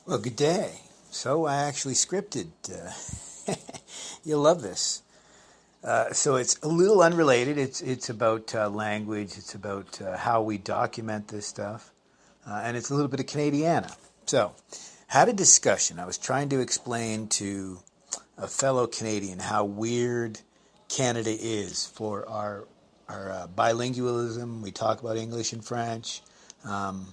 Well, good day. So I actually scripted. You'll love this. So it's a little unrelated. It's about language. It's about how we document this stuff, and it's a little bit of Canadiana. So, had a discussion. I was trying to explain to a fellow Canadian how weird Canada is for our bilingualism. We talk about English and French, and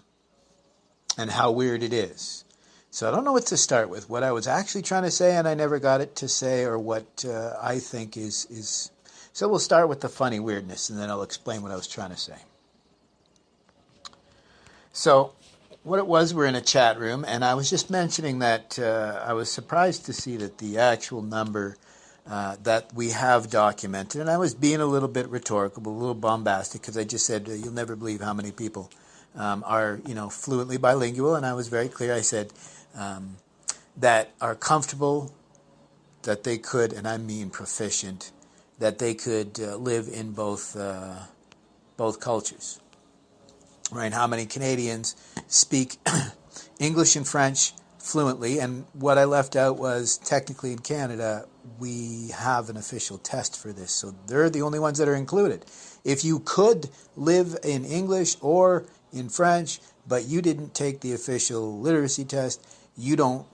how weird it is. So I don't know what to start with. What I was actually trying to say, and I never got it to say, or what I think is. So we'll start with the funny weirdness, and then I'll explain what I was trying to say. So what it was, we're in a chat room, and I was just mentioning that I was surprised to see that the actual number that we have documented, and I was being a little bit rhetorical, a little bombastic, because I just said, you'll never believe how many people are, fluently bilingual, and I was very clear. I said, that are comfortable, that they could, and I mean proficient, that they could live in both cultures. Right? How many Canadians speak English and French fluently? And what I left out was technically in Canada we have an official test for this, so they're the only ones that are included. If you could live in English or in French, but you didn't take the official literacy test, you don't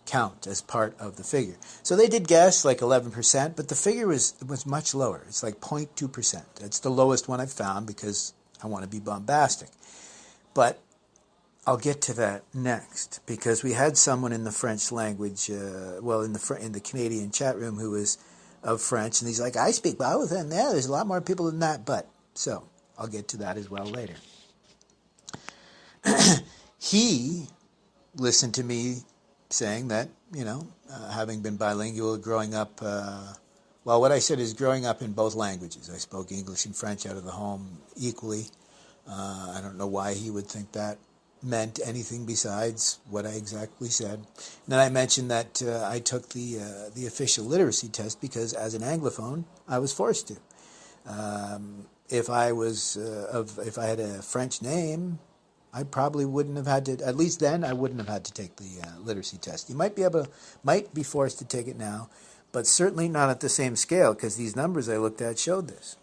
count as part of the figure. So they did guess like 11%, but the figure was much lower. It's like 0.2%. That's the lowest one I've found because I want to be bombastic. But I'll get to that next, because we had someone in the French language, in the Canadian chat room who was of French, and he's like, I speak both, and yeah, there's a lot more people than that, but, so I'll get to that as well later. He listened to me saying that, having been bilingual, growing up, what I said is growing up in both languages. I spoke English and French out of the home equally. I don't know why he would think that meant anything besides what I exactly said. And then I mentioned that I took the official literacy test because as an Anglophone, I was forced to. If I had a French name, I probably wouldn't have had to, at least then I wouldn't have had to take the literacy test. You might be forced to take it now, but certainly not at the same scale, because these numbers I looked at showed this.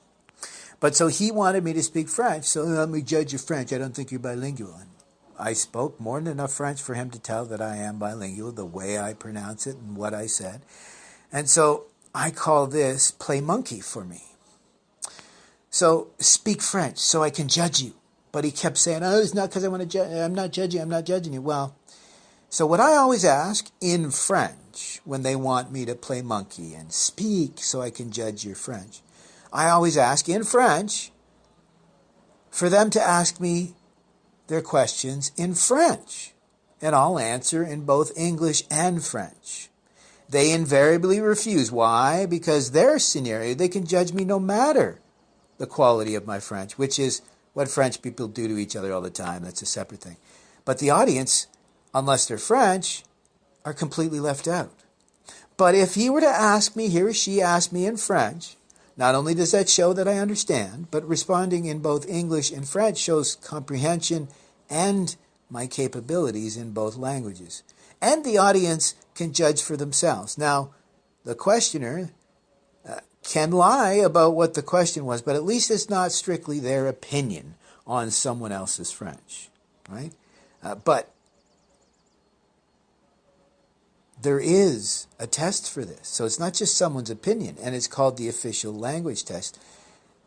But so he wanted me to speak French, so let me judge your French. I don't think you're bilingual. And I spoke more than enough French for him to tell that I am bilingual, the way I pronounce it and what I said. And so I call this play monkey for me. So speak French so I can judge you. But he kept saying, oh, it's not because I want to judge. I'm not judging you. Well, so what I always ask in French when they want me to play monkey and speak so I can judge your French, I always ask in French for them to ask me their questions in French. And I'll answer in both English and French. They invariably refuse. Why? Because their scenario, they can judge me no matter the quality of my French, which is what French people do to each other all the time. That's a separate thing. But the audience, unless they're French, are completely left out. But if he were to ask me, he or she asked me in French, not only does that show that I understand, but responding in both English and French shows comprehension and my capabilities in both languages. And the audience can judge for themselves. Now, the questioner can lie about what the question was, but at least it's not strictly their opinion on someone else's French, right? But there is a test for this. So it's not just someone's opinion, and it's called the official language test,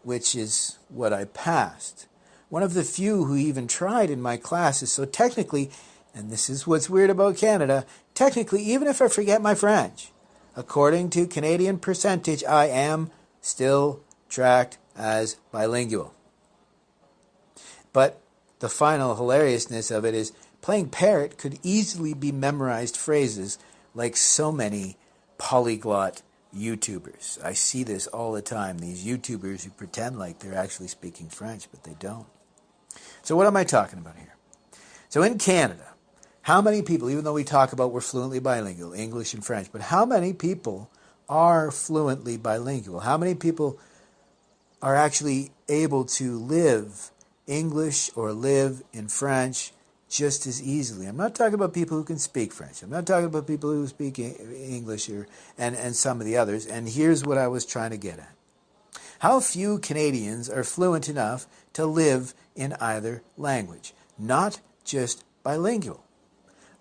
which is what I passed. One of the few who even tried in my classes. So technically, and this is what's weird about Canada, technically, even if I forget my French, according to Canadian percentage, I am still tracked as bilingual. But the final hilariousness of it is playing parrot could easily be memorized phrases like so many polyglot YouTubers. I see this all the time, these YouTubers who pretend like they're actually speaking French, but they don't. So what am I talking about here? So in Canada, how many people, even though we talk about we're fluently bilingual, English and French, but how many people are fluently bilingual? How many people are actually able to live English or live in French just as easily. I'm not talking about people who can speak French. I'm not talking about people who speak English and some of the others. And here's what I was trying to get at. How few Canadians are fluent enough to live in either language, not just bilingual.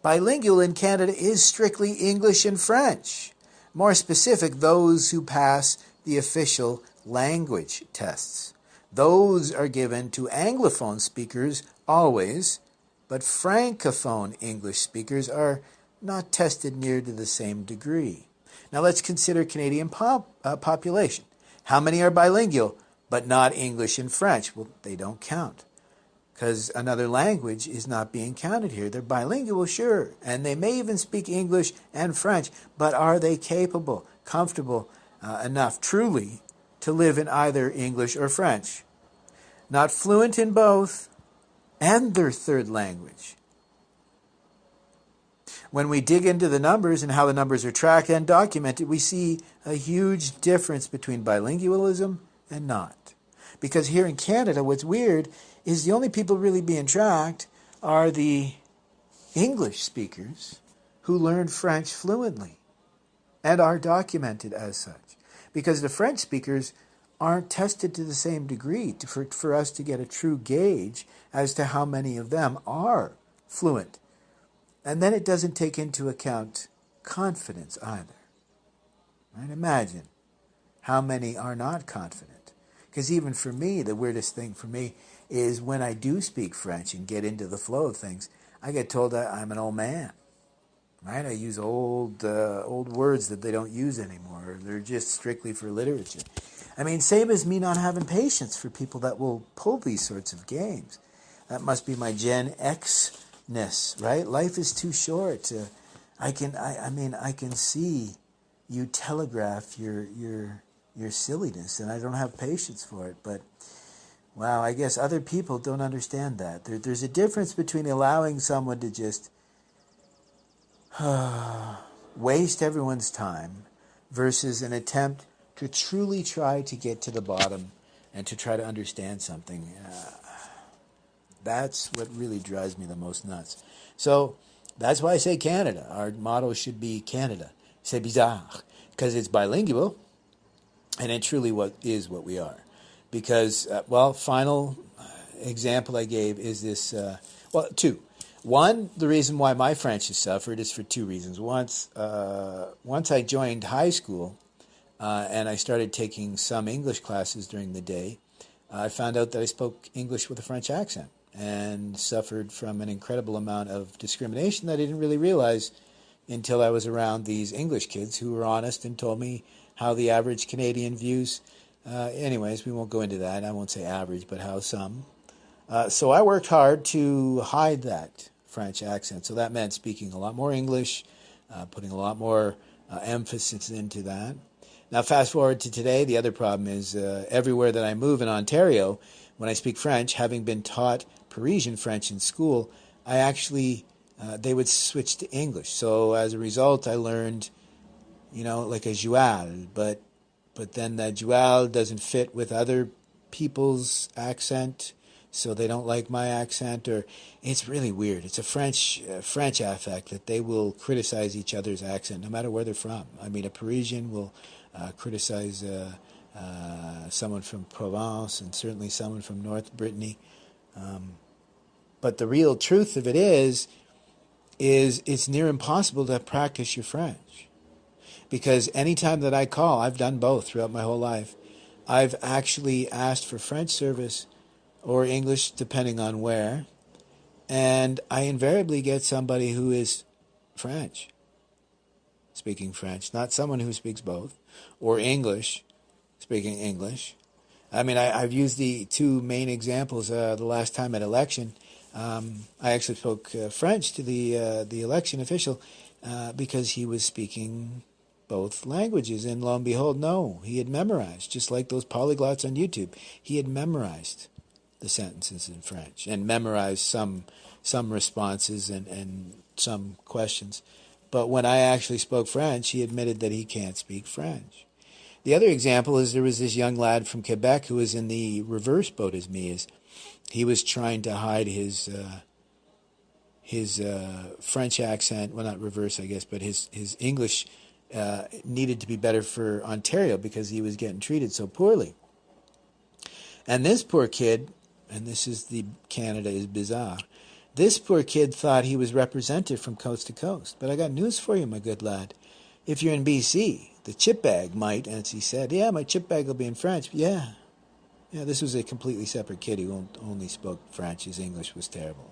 Bilingual in Canada is strictly English and French. More specific, those who pass the official language tests. Those are given to Anglophone speakers always, but Francophone English speakers are not tested near to the same degree. Now let's consider Canadian population. How many are bilingual, but not English and French? Well, they don't count, because another language is not being counted here. They're bilingual, sure, and they may even speak English and French, but are they capable, comfortable enough truly to live in either English or French? Not fluent in both, and their third language. When we dig into the numbers and how the numbers are tracked and documented, we see a huge difference between bilingualism and not. Because here in Canada, what's weird is the only people really being tracked are the English speakers who learn French fluently and are documented as such. Because the French speakers aren't tested to the same degree for us to get a true gauge as to how many of them are fluent. And then it doesn't take into account confidence either. Right? Imagine how many are not confident. Because even for me, the weirdest thing for me is when I do speak French and get into the flow of things, I get told that I'm an old man. Right? I use old words that they don't use anymore. They're just strictly for literature. I mean, same as me not having patience for people that will pull these sorts of games. That must be my Gen X-ness, right? Life is too short. I can see you telegraph your silliness, and I don't have patience for it. But wow, I guess other people don't understand that. There's a difference between allowing someone to just waste everyone's time versus an attempt to truly try to get to the bottom and to try to understand something. That's what really drives me the most nuts. So that's why I say Canada. Our motto should be Canada. C'est bizarre. Because it's bilingual, and it truly is what we are. Because, final example I gave is this, two. One, the reason why my French has suffered is for two reasons. Once I joined high school, and I started taking some English classes during the day, I found out that I spoke English with a French accent and suffered from an incredible amount of discrimination that I didn't really realize until I was around these English kids who were honest and told me how the average Canadian views. Anyways, we won't go into that. I won't say average, but how some. So I worked hard to hide that French accent. So that meant speaking a lot more English, putting a lot more emphasis into that. Now, fast forward to today, the other problem is everywhere that I move in Ontario, when I speak French, having been taught Parisian French in school, I actually, they would switch to English. So as a result, I learned, like a joual, but then that joual doesn't fit with other people's accent, so they don't like my accent, or it's really weird. It's a French affect that they will criticize each other's accent no matter where they're from. I mean, a Parisian will criticize someone from Provence and certainly someone from North Brittany. But the real truth of it is it's near impossible to practice your French. Because anytime that I call, I've done both throughout my whole life, I've actually asked for French service or English, depending on where, and I invariably get somebody who is French, speaking French, not someone who speaks both, or English, speaking English. I mean, I've used the two main examples the last time at election. I actually spoke French to the election official because he was speaking both languages, and lo and behold, no, he had memorized, just like those polyglots on YouTube. He had memorized the sentences in French and memorized some responses and some questions. But when I actually spoke French, he admitted that he can't speak French. The other example is there was this young lad from Quebec who was in the reverse boat as me. He was trying to hide his French accent, well, not reverse, I guess, but his English needed to be better for Ontario because he was getting treated so poorly. And this poor kid, and this is Canada is bizarre, this poor kid thought he was represented from coast to coast. But I got news for you, my good lad. If you're in BC, the chip bag might, as he said, yeah, my chip bag will be in French. Yeah, this was a completely separate kid who only spoke French. His English was terrible.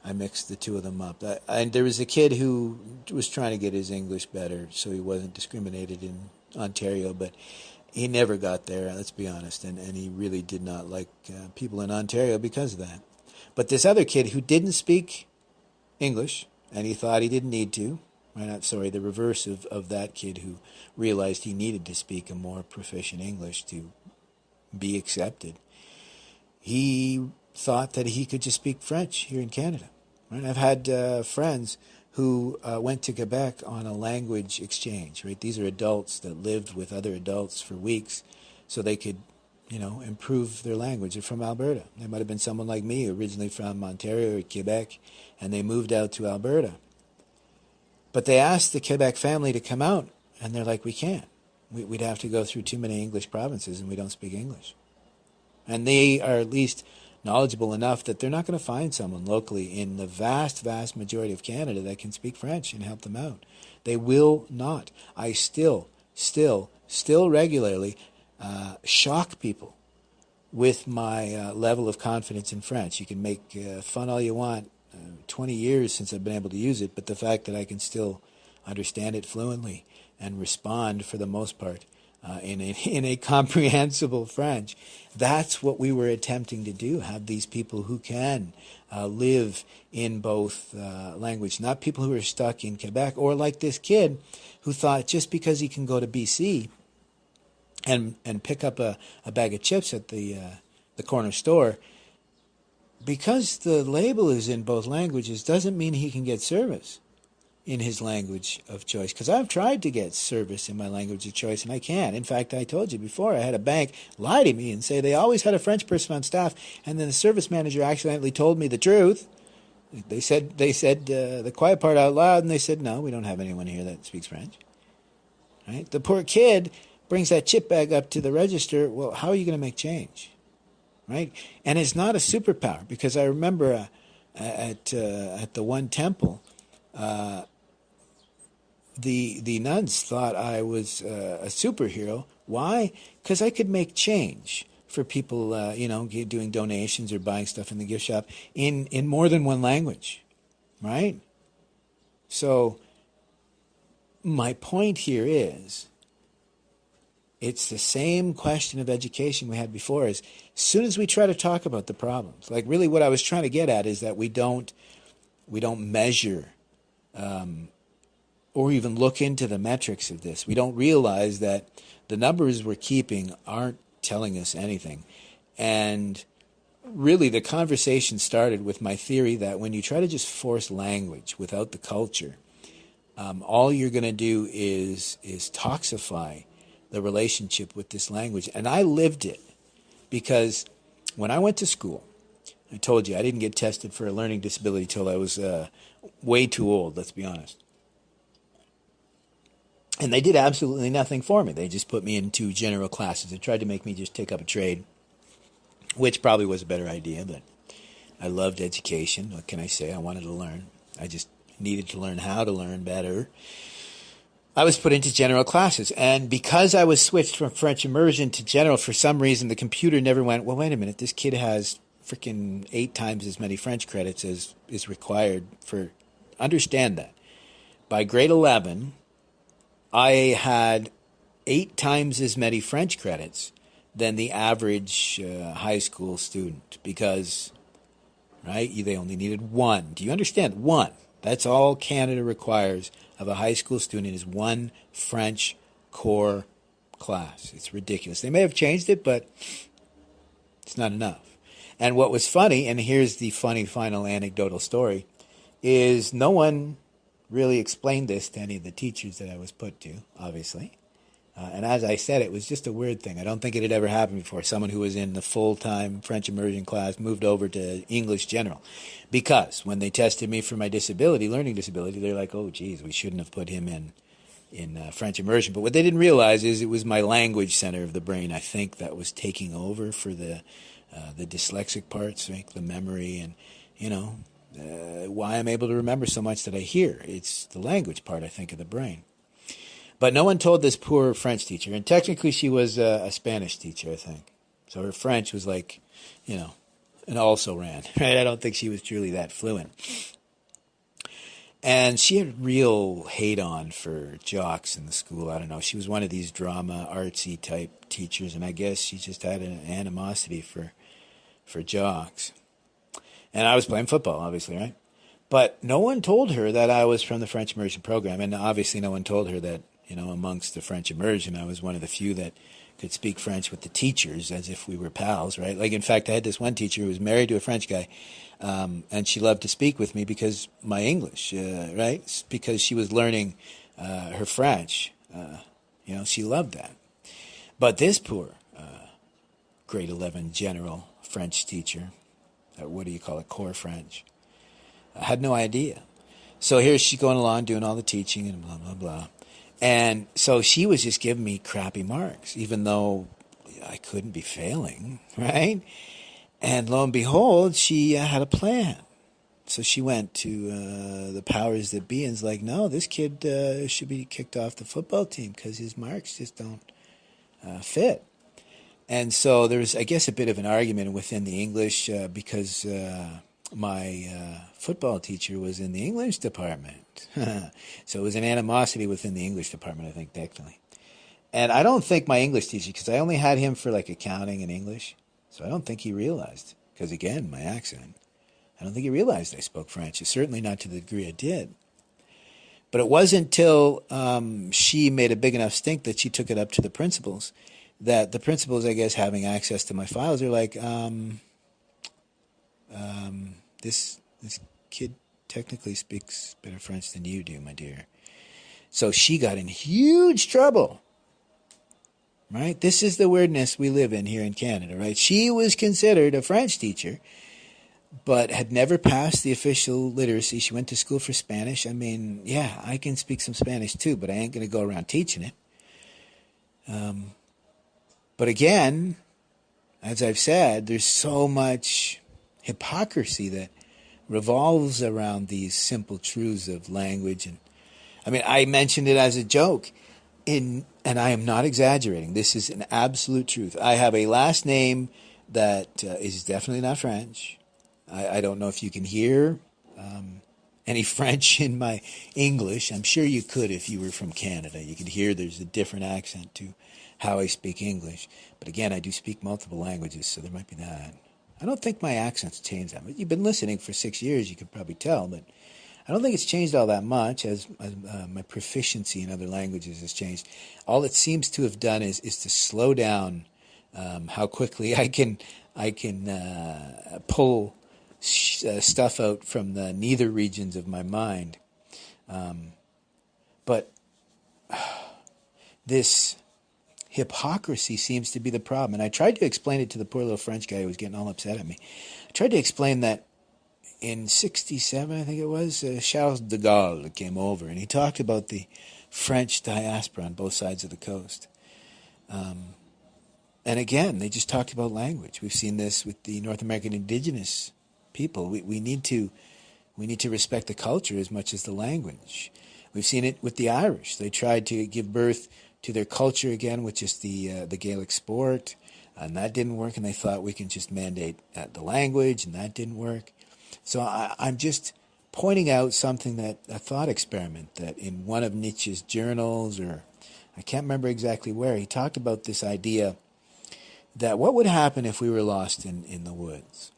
I mixed the two of them up. And there was a kid who was trying to get his English better so he wasn't discriminated in Ontario, but he never got there, let's be honest, and he really did not like people in Ontario because of that. But this other kid who didn't speak English, and he thought he didn't need to, the reverse of that kid who realized he needed to speak a more proficient English to be accepted, he thought that he could just speak French here in Canada. Right? I've had friends who went to Quebec on a language exchange. Right? These are adults that lived with other adults for weeks so they could, improve their language. They're from Alberta. They might have been someone like me, originally from Ontario or Quebec, and they moved out to Alberta. But they asked the Quebec family to come out, and they're like, we can't. We'd have to go through too many English provinces, and we don't speak English. And they are at least knowledgeable enough that they're not going to find someone locally in the vast, vast majority of Canada that can speak French and help them out. They will not. I still regularly shock people with my level of confidence in French. You can make fun all you want. 20 years since I've been able to use it, but the fact that I can still understand it fluently and respond for the most part in a comprehensible French, that's what we were attempting to do, have these people who can live in both language, not people who are stuck in Quebec, or like this kid who thought just because he can go to BC and pick up a bag of chips at the corner store, because the label is in both languages doesn't mean he can get service in his language of choice. Because I've tried to get service in my language of choice, and I can't. In fact, I told you before, I had a bank lie to me and say they always had a French person on staff, and then the service manager accidentally told me the truth. They said the quiet part out loud, and they said, no, we don't have anyone here that speaks French. Right? The poor kid brings that chip bag up to the register. Well, how are you going to make change? Right? And it's not a superpower, because I remember at the one temple, the nuns thought I was a superhero. Why? Because I could make change for people, doing donations or buying stuff in the gift shop in more than one language, right? So my point here is, it's the same question of education we had before. As soon as we try to talk about the problems, like really what I was trying to get at is that we don't measure or even look into the metrics of this. We don't realize that the numbers we're keeping aren't telling us anything. And really the conversation started with my theory that when you try to just force language without the culture, all you're going to do is toxify the relationship with this language. And I lived it, because when I went to school, I told you I didn't get tested for a learning disability till I was way too old, let's be honest. And they did absolutely nothing for me. They just put me into general classes. They tried to make me just take up a trade, which probably was a better idea, but I loved education. What can I say? I wanted to learn. I just needed to learn how to learn better. I was put into general classes, and because I was switched from French immersion to general, for some reason the computer never went, well, wait a minute, this kid has freaking 8 times as many French credits as is required for... Understand that. By grade 11, I had 8 times as many French credits than the average high school student, because, right, they only needed 1. Do you understand? 1. That's all Canada requires of a high school student, is 1 French core class. It's ridiculous. They may have changed it, but it's not enough. And what was funny, and here's the funny final anecdotal story, is no one really explained this to any of the teachers that I was put to, obviously. And as I said, it was just a weird thing. I don't think it had ever happened before. Someone who was in the full-time French immersion class moved over to English general. Because when they tested me for my disability, learning disability, they're like, oh, geez, we shouldn't have put him in French immersion. But what they didn't realize is it was my language center of the brain, I think, that was taking over for the dyslexic parts, like the memory and, why I'm able to remember so much that I hear. It's the language part, I think, of the brain. But no one told this poor French teacher. And technically she was a Spanish teacher, I think. So her French was like, an also-ran, right? I don't think she was truly that fluent. And she had real hate-on for jocks in the school. I don't know. She was one of these drama, artsy type teachers, and I guess she just had an animosity for jocks. And I was playing football, obviously, right? But no one told her that I was from the French immersion program, and obviously no one told her that, amongst the French immersion, I was one of the few that could speak French with the teachers as if we were pals, right? Like, in fact, I had this one teacher who was married to a French guy, and she loved to speak with me because my English, right? Because she was learning her French. She loved that. But this poor grade 11 general French teacher, what do you call it, core French, had no idea. So here she's going along doing all the teaching and blah, blah, blah. And so she was just giving me crappy marks, even though I couldn't be failing, right? And lo and behold, she had a plan. So she went to the powers that be and was like, no, this kid should be kicked off the football team because his marks just don't fit. And so there was, I guess, a bit of an argument within the English because my football teacher was in the English department. So it was an animosity within the English department, I think, technically. And I don't think my English teacher, because I only had him for like accounting and English, so I don't think he realized, because again, my accent, I don't think he realized I spoke French. Certainly not to the degree I did. But it wasn't until she made a big enough stink that she took it up to the principals, that the principals, I guess, having access to my files, are like, this kid technically speaks better French than you do, my dear. So she got in huge trouble, right? This is the weirdness we live in here in Canada, right? She was considered a French teacher, but had never passed the official literacy. She went to school for Spanish. I mean, yeah, I can speak some Spanish too, but I ain't going to go around teaching it. But again, as I've said, there's so much hypocrisy that revolves around these simple truths of language. And I mean, I mentioned it as a joke, and I am not exaggerating. This is an absolute truth. I have a last name that is definitely not French. I don't know if you can hear any French in my English. I'm sure you could if you were from Canada. You could hear there's a different accent to how I speak English. But again, I do speak multiple languages, so there might be that. I don't think my accent's changed that much. You've been listening for 6 years, you could probably tell, but I don't think it's changed all that much as my proficiency in other languages has changed. All it seems to have done is to slow down how quickly I can pull stuff out from the neither regions of my mind. But this hypocrisy seems to be the problem. And I tried to explain it to the poor little French guy who was getting all upset at me. I tried to explain that in 1967, I think it was, Charles de Gaulle came over, and he talked about the French diaspora on both sides of the coast. And again, they just talked about language. We've seen this with the North American indigenous people. We need to respect the culture as much as the language. We've seen it with the Irish. They tried to give birth to their culture again, which is the Gaelic sport, and that didn't work, and they thought we can just mandate the language, and that didn't work. So I'm just pointing out something, that a thought experiment that in one of Nietzsche's journals, or I can't remember exactly where, he talked about this idea that what would happen if we were lost in the woods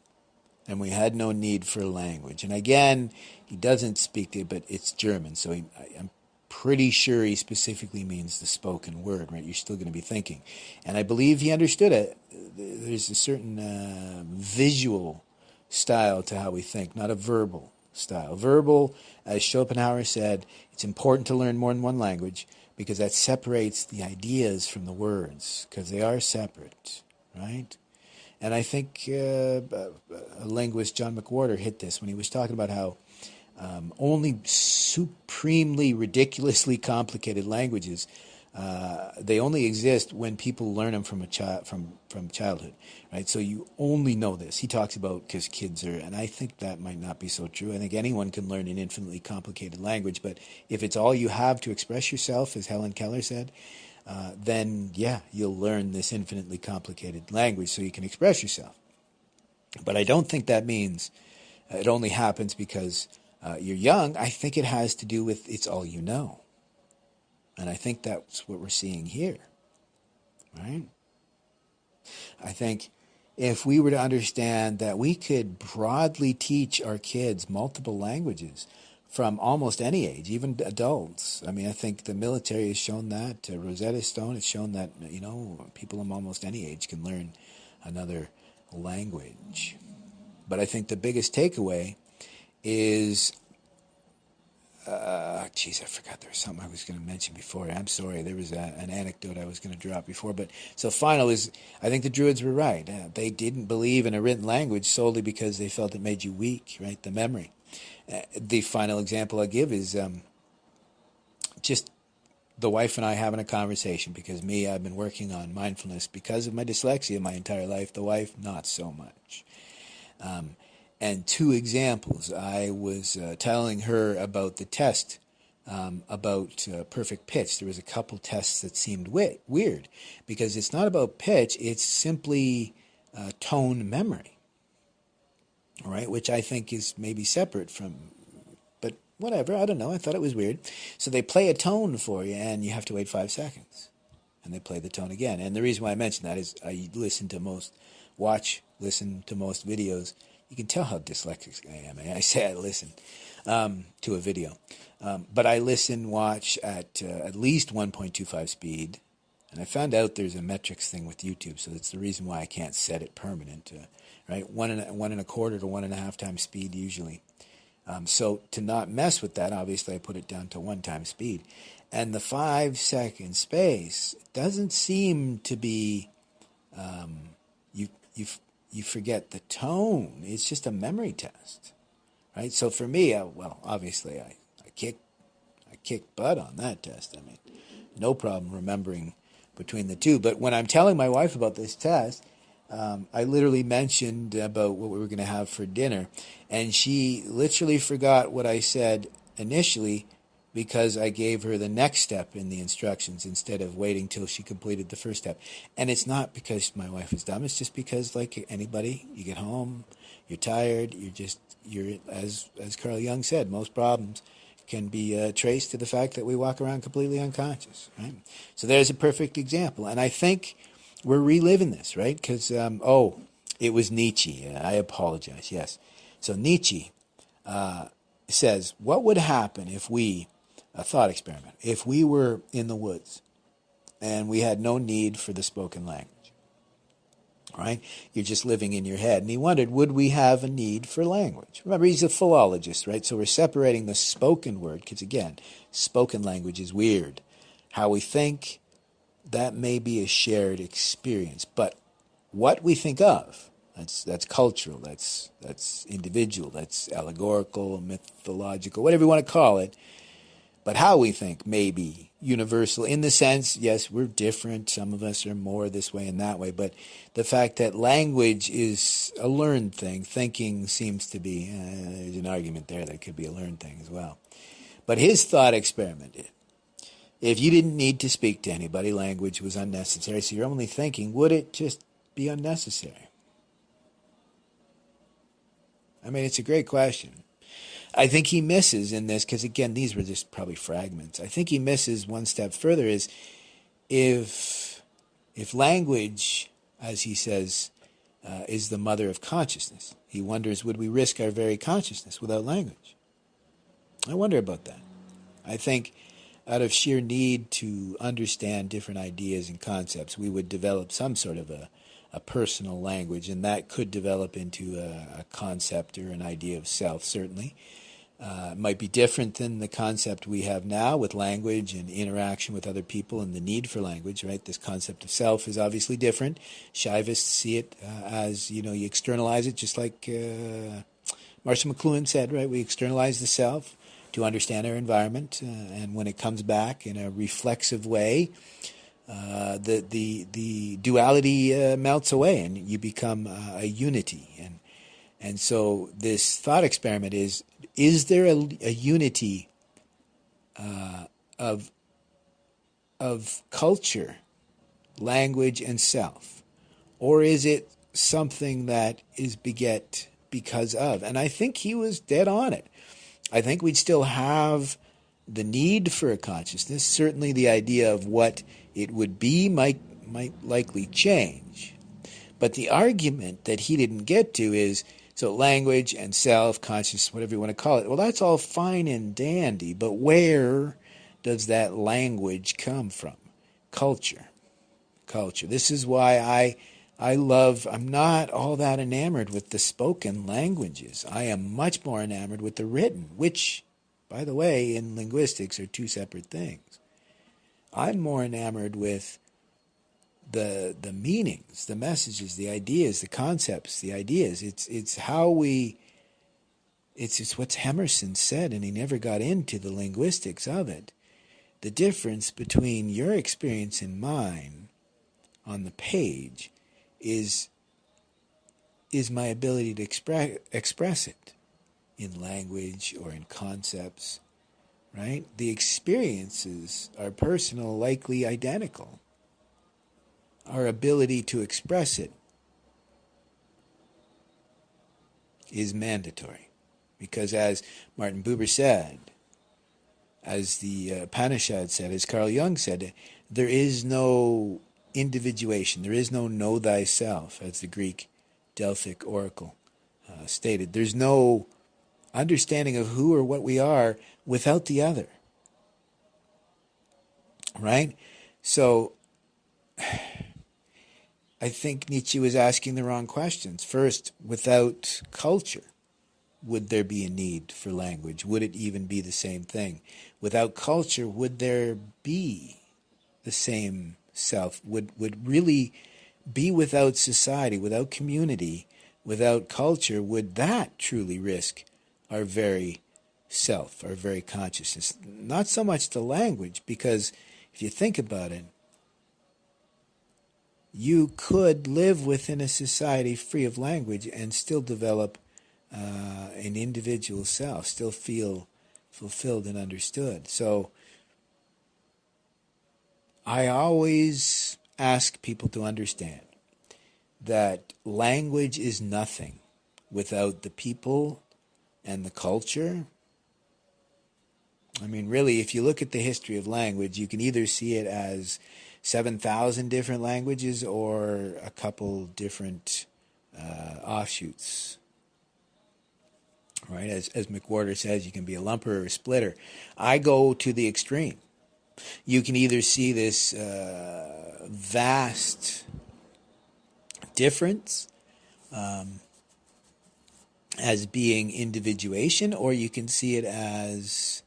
and we had no need for language. And again, he doesn't speak it, but it's German, so I'm pretty sure he specifically means the spoken word, right? You're still going to be thinking. And I believe he understood it. There's a certain visual style to how we think, not a verbal style. Verbal, as Schopenhauer said, it's important to learn more than one language, because that separates the ideas from the words, because they are separate, right? And I think a linguist, John McWhorter, hit this when he was talking about how only supremely, ridiculously complicated languages, they only exist when people learn them from from childhood, right? So you only know this. He talks about because kids are, and I think that might not be so true. I think anyone can learn an infinitely complicated language, but if it's all you have to express yourself, as Helen Keller said, then yeah, you'll learn this infinitely complicated language so you can express yourself. But I don't think that means it only happens because you're young. I think it has to do with it's all you know. And I think that's what we're seeing here, right? I think if we were to understand that we could broadly teach our kids multiple languages from almost any age, even adults. I mean, I think the military has shown that. Rosetta Stone has shown that, people of almost any age can learn another language. But I think the biggest takeaway is, I forgot there was something I was going to mention before. I'm sorry, there was an anecdote I was going to drop before. But so final is, I think the Druids were right. They didn't believe in a written language solely because they felt it made you weak, right? The memory. The final example I give is just the wife and I having a conversation, because I've been working on mindfulness because of my dyslexia my entire life. The wife, not so much. And two examples. I was telling her about the test about perfect pitch. There was a couple tests that seemed weird because it's not about pitch. It's simply tone memory. All right, which I think is maybe separate from, but whatever, I don't know. I thought it was weird. So they play a tone for you, and you have to wait 5 seconds. And they play the tone again. And the reason why I mention that is I listen to most videos. You can tell how dyslexic I am. I say I listen to a video. But I watch at least 1.25 speed. And I found out there's a metrics thing with YouTube, so that's the reason why I can't set it permanent. Right, 1.25 to 1.5 times speed usually. So to not mess with that, obviously I put it down to 1 time speed. And the 5 second space doesn't seem to be, you forget the tone. It's just a memory test, right? So for me, obviously I kicked butt on that test. I mean, no problem remembering between the two. But when I'm telling my wife about this test, I literally mentioned about what we were going to have for dinner, and she literally forgot what I said initially because I gave her the next step in the instructions instead of waiting till she completed the first step. And it's not because my wife is dumb. It's just because, like anybody, you get home, you're tired, you're as Carl Jung said, most problems can be traced to the fact that we walk around completely unconscious, right? So there's a perfect example. And I think we're reliving this, right? Because, it was Nietzsche. I apologize, yes. So Nietzsche says, what would happen if a thought experiment, if we were in the woods and we had no need for the spoken language, right? You're just living in your head. And he wondered, would we have a need for language? Remember, he's a philologist, right? So we're separating the spoken word, because again, spoken language is weird. How we think, that may be a shared experience, but what we think of, that's cultural, that's individual, that's allegorical, mythological, whatever you want to call it. But how we think may be universal in the sense, yes, we're different. Some of us are more this way and that way. But the fact that language is a learned thing, thinking seems to be, there's an argument there that it could be a learned thing as well. But his thought experiment is, if you didn't need to speak to anybody, language was unnecessary, so you're only thinking, would it just be unnecessary? I mean, it's a great question. I think he misses in this, because again, these were just probably fragments. I think he misses one step further is if language, as he says, is the mother of consciousness, he wonders, would we risk our very consciousness without language? I wonder about that. I think out of sheer need to understand different ideas and concepts, we would develop some sort of a personal language, and that could develop into a concept or an idea of self, certainly. It might be different than the concept we have now with language and interaction with other people and the need for language, right? This concept of self is obviously different. Shivists see it as, you externalize it, just like Marshall McLuhan said, right? We externalize the self to understand our environment, and when it comes back in a reflexive way, the duality melts away, and you become a unity. And so this thought experiment is there a unity of culture, language, and self? Or is it something that is beget because of? And I think he was dead on it. I think we'd still have the need for a consciousness. Certainly the idea of what it would be might likely change. But the argument that he didn't get to is, so language and self, consciousness, whatever you want to call it, well, that's all fine and dandy, but where does that language come from? Culture. This is why I'm not all that enamored with the spoken languages. I am much more enamored with the written, which, by the way, in linguistics are two separate things. I'm more enamored with the meanings, the messages, the ideas, the concepts, the ideas. It's how we. It's what Emerson said, and he never got into the linguistics of it. The difference between your experience and mine on the page is my ability to express it in language or in concepts, right? The experiences are personal, likely identical. Our ability to express it is mandatory. Because as Martin Buber said, as the Upanishad said, as Carl Jung said, there is no individuation, there is no know thyself, as the Greek Delphic oracle stated. There's no understanding of who or what we are without the other. Right? So I think Nietzsche was asking the wrong questions. First, without culture, would there be a need for language? Would it even be the same thing? Without culture, would there be the same self? Would really be without society, without community, without culture? Would that truly risk our very self, our very consciousness? Not so much the language, because if you think about it, you could live within a society free of language and still develop an individual self, still feel fulfilled and understood. So I always ask people to understand that language is nothing without the people and the culture. I mean, really, if you look at the history of language, you can either see it as 7,000 different languages or a couple different offshoots. Right? As McWhorter says, you can be a lumper or a splitter. I go to the extreme. You can either see this vast difference as being individuation, or you can see it as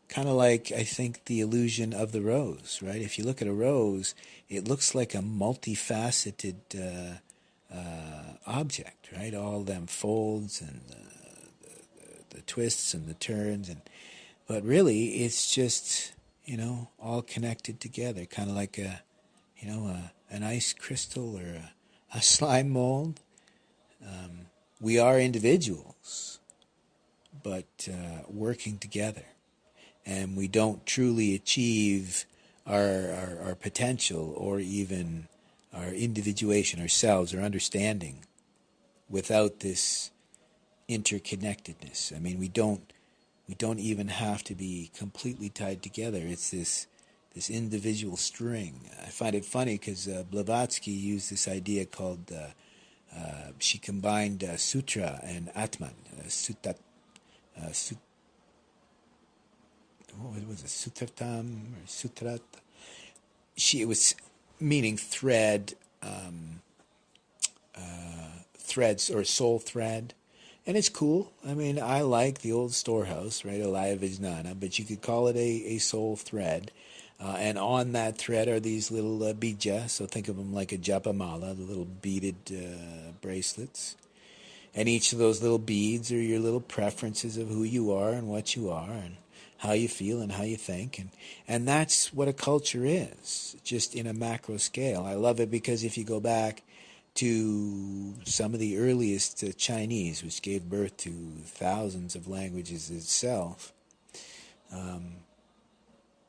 kind of like, I think, the illusion of the rose, right? If you look at a rose, it looks like a multifaceted object, right? All them folds and the twists and the turns, but really it's just, all connected together, kind of like an ice crystal or a slime mold. We are individuals, but working together. And we don't truly achieve our potential or even our individuation, ourselves, our understanding without this interconnectedness. I mean, we don't even have to be completely tied together. It's this individual string. I find it funny because Blavatsky used this idea called, she combined sutra and atman, what was it, sutratam or sutrat? It was meaning thread, threads or soul thread, And it's cool. I mean, I like the old storehouse, right? Alaya Vijnana, but you could call it a soul thread. And on that thread are these little bija, so think of them like a japamala, the little beaded bracelets. And each of those little beads are your little preferences of who you are and what you are and how you feel and how you think. And that's what a culture is, just in a macro scale. I love it because if you go back to some of the earliest Chinese, which gave birth to thousands of languages itself,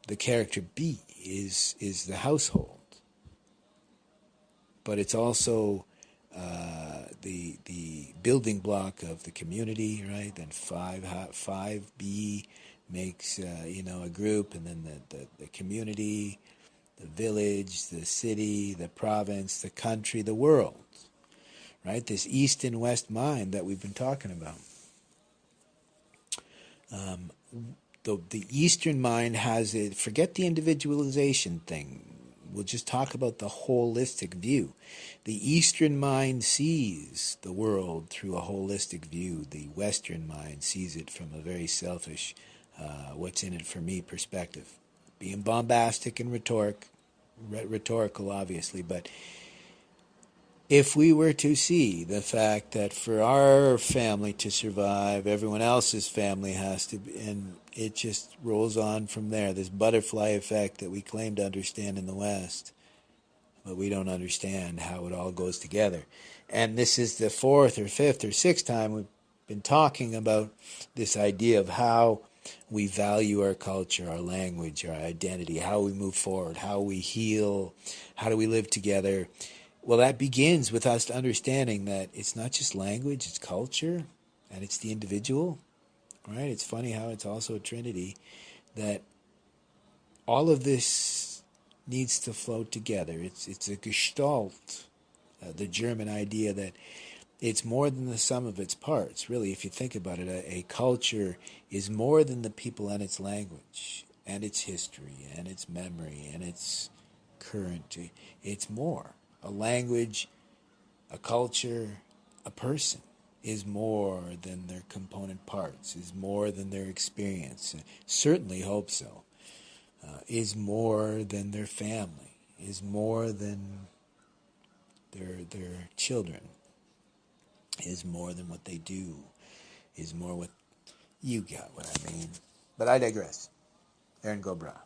the character bi is the household, but it's also the building block of the community, right? Then five B makes a group, and then the community, the village, the city, the province, the country, the world, right? This east and west mind that we've been talking about. The Eastern mind has it. Forget the individualization thing. We'll just talk about the holistic view. The Eastern mind sees the world through a holistic view. The Western mind sees it from a very selfish, what's in it for me perspective. Being bombastic and rhetorical, obviously, but if we were to see the fact that for our family to survive, everyone else's family has to, and it just rolls on from there, this butterfly effect that we claim to understand in the West, but we don't understand how it all goes together. And this is the fourth or fifth or sixth time we've been talking about this idea of how we value our culture, our language, our identity, how we move forward, how we heal, how do we live together. Well, that begins with us understanding that it's not just language, it's culture, and it's the individual, right? It's funny how it's also a trinity, that all of this needs to flow together. It's a gestalt, the German idea that it's more than the sum of its parts. Really, if you think about it, a culture is more than the people and its language, and its history, and its memory, and its current. It's more. A language, a culture, a person is more than their component parts, is more than their experience. Certainly hope so. Is more than their family, is more than their children, is more than what they do, is more what you got what I mean. But I digress. Aaron Gobra.